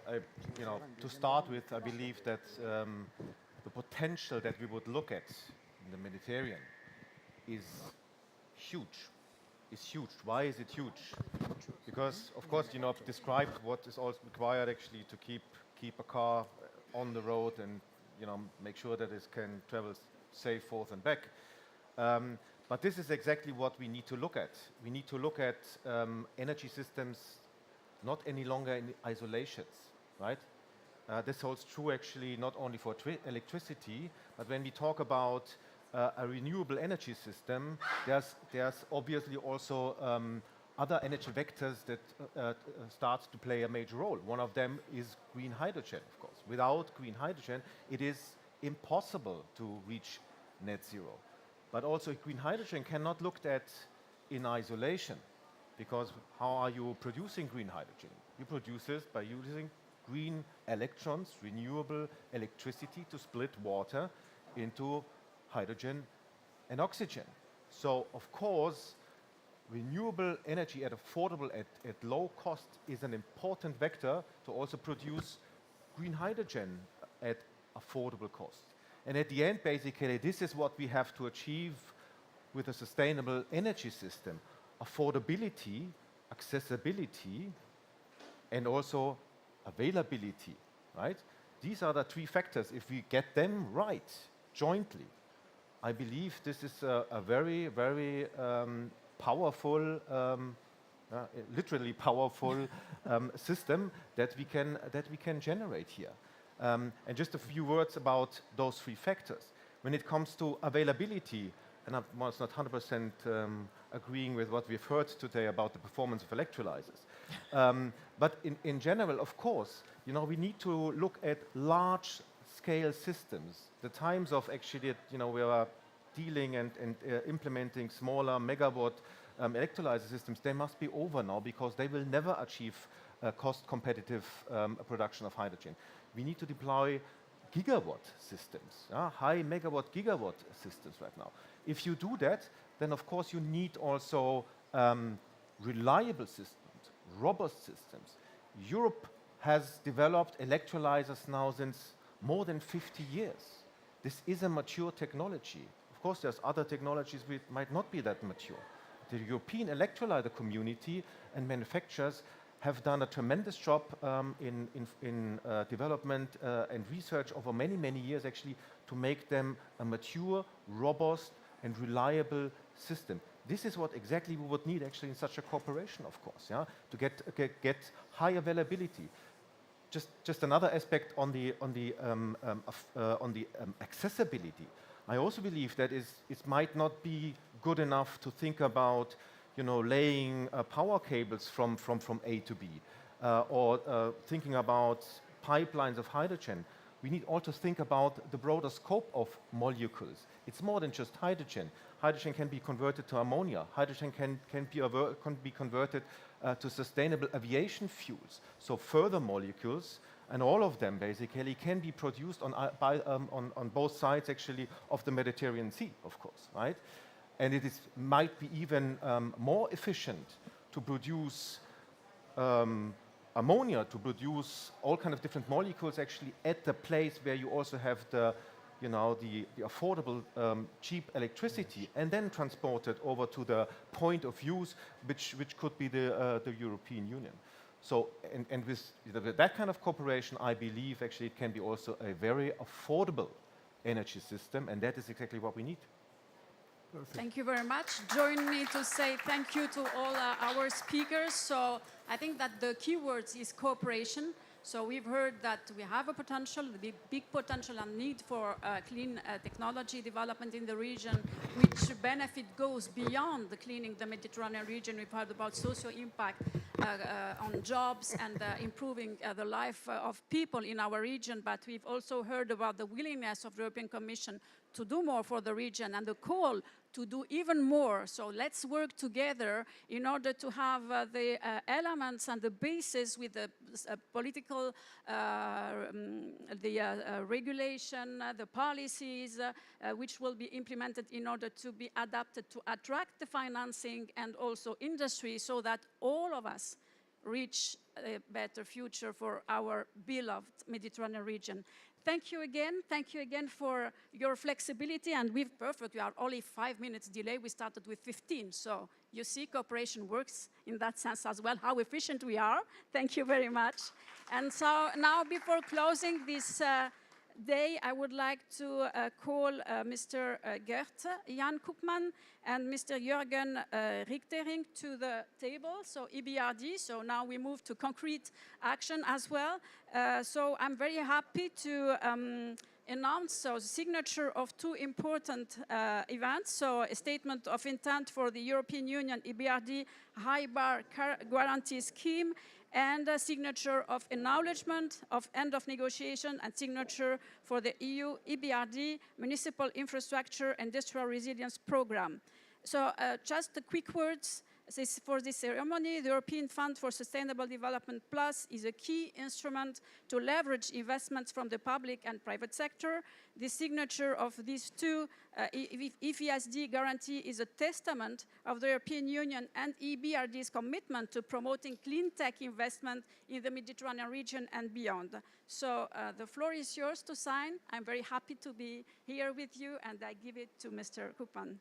you know, to start with, I believe that the potential that we would look at in the Mediterranean is huge. Is huge. Why is it huge? Because, of course, you know, I've described what is also required actually to keep a car on the road and, you know, make sure that it can travel safe forth and back. But this is exactly what we need to look at. We need to look at energy systems not any longer in isolations, right? This holds true actually not only for electricity, but when we talk about a renewable energy system, there's obviously also other energy vectors that start to play a major role. One of them is green hydrogen, of course. Without green hydrogen, it is impossible to reach net zero. But also green hydrogen cannot looked at in isolation, because how are you producing green hydrogen? You produce it by using green electrons, renewable electricity to split water into hydrogen and oxygen. So, of course, renewable energy at affordable, at low cost is an important vector to also produce green hydrogen at affordable cost. And at the end, basically, this is what we have to achieve with a sustainable energy system. Affordability, accessibility, and also availability, right? These are the three factors. If we get them right, jointly, I believe this is a very, very powerful, literally powerful system that we can generate here. And just a few words about those three factors. When it comes to availability, and I was not 100% agreeing with what we've heard today about the performance of electrolyzers. But in general, of course, you know, we need to look at large-scale systems. The times of actually, you know, we are dealing and implementing smaller megawatt electrolyzer systems, they must be over now, because they will never achieve cost-competitive production of hydrogen. We need to deploy gigawatt systems, high megawatt gigawatt systems right now. If you do that, then of course you need also reliable systems, robust systems. Europe has developed electrolyzers now since more than 50 years. This is a mature technology. Of course, there's other technologies which might not be that mature. The European electrolyzer community and manufacturers have done a tremendous job in development and research over many, many years actually to make them a mature, robust and reliable system. This is what exactly we would need actually in such a cooperation, of course, yeah, to get high availability. Just another aspect on the accessibility. I also believe that it might not be good enough to think about, you know, laying power cables from A to B. or thinking about pipelines of hydrogen, we need also to think about the broader scope of molecules. It's more than just hydrogen. Hydrogen can be converted to ammonia. Hydrogen can be converted to sustainable aviation fuels. So further molecules, and all of them basically can be produced on both sides actually of the Mediterranean Sea, of course, right? And it might be even more efficient to produce ammonia, to produce all kind of different molecules actually at the place where you also have the affordable, cheap electricity, and then transport it over to the point of use, which could be the European Union. So, and with that kind of cooperation, I believe actually it can be also a very affordable energy system, and that is exactly what we need. Thank you very much. Join me to say thank you to all our speakers. So I think that the key words is cooperation. So we've heard that we have a potential, the big potential and need for clean technology development in the region, which benefit goes beyond the cleaning the Mediterranean region. We've heard about social impact on jobs and improving the life of people in our region, but we've also heard about the willingness of the European Commission to do more for the region and the call to do even more. So let's work together in order to have the elements and the basis with the political, regulation, the policies, which will be implemented in order to be adapted to attract the financing and also industry, so that all of us reach a better future for our beloved Mediterranean region. Thank you again for your flexibility, and we are only 5 minutes delay. We started with 15, so you see cooperation works in that sense as well, how efficient we are. Thank you very much. And so now, before closing this day, I would like to call Mr. Gert Jan Koopman and Mr. Jürgen Richtering to the table, so EBRD. So now we move to concrete action as well. So I'm very happy to announce the signature of two important events. So a statement of intent for the European Union EBRD High Bar Guarantee Scheme, and a signature of acknowledgement of end of negotiation and signature for the EU EBRD Municipal Infrastructure Industrial Resilience Program. So just a quick words. For this ceremony, the European Fund for Sustainable Development Plus is a key instrument to leverage investments from the public and private sector. The signature of these two EFSD guarantee is a testament of the European Union and EBRD's commitment to promoting clean tech investment in the Mediterranean region and beyond. So the floor is yours to sign. I'm very happy to be here with you, and I give it to Mr. Koopman.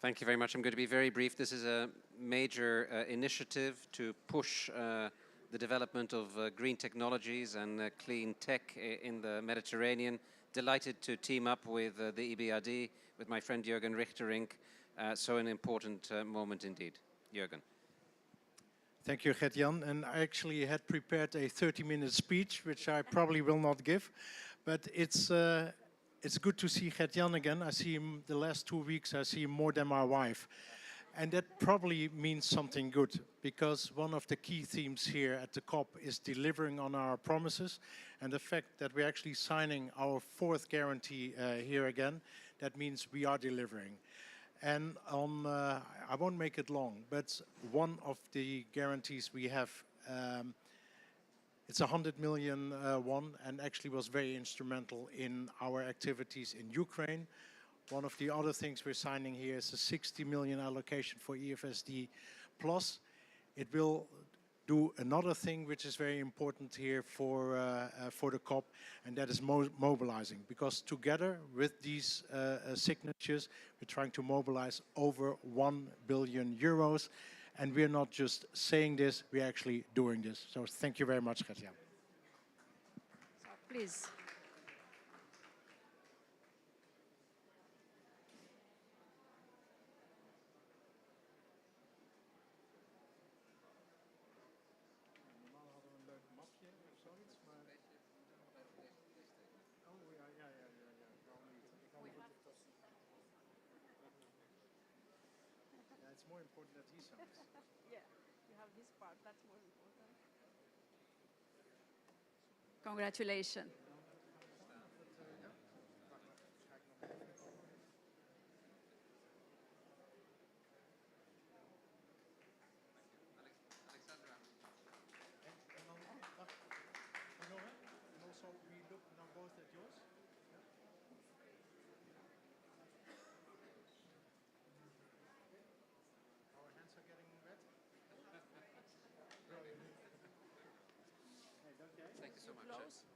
Thank you very much. I'm going to be very brief. This is a major initiative to push the development of green technologies and clean tech in the Mediterranean. Delighted to team up with the EBRD, with my friend Jürgen Richtering. So an important moment indeed. Jürgen. Thank you, Gert-Jan. And I actually had prepared a 30-minute speech, which I probably will not give. But it's good to see Gert-Jan again. I see him the last 2 weeks. I see him more than my wife. And that probably means something good, because one of the key themes here at the COP is delivering on our promises. And the fact that we're actually signing our 4th guarantee here again, that means we are delivering. And on, I won't make it long, but one of the guarantees we have, it's 100 million won, and actually was very instrumental in our activities in Ukraine. One of the other things we're signing here is a 60 million allocation for EFSD Plus. It will do another thing which is very important here for the COP, and that is mobilizing. Because together with these signatures, we're trying to mobilize over 1 billion euros. And we're not just saying this, we're actually doing this. So thank you very much, Gert-Jan. So please. It's more important that he signs. Yeah. You have this part, that's more important. Congratulations. And also we look now both at yours. Our hands are getting wet. Thank you so much.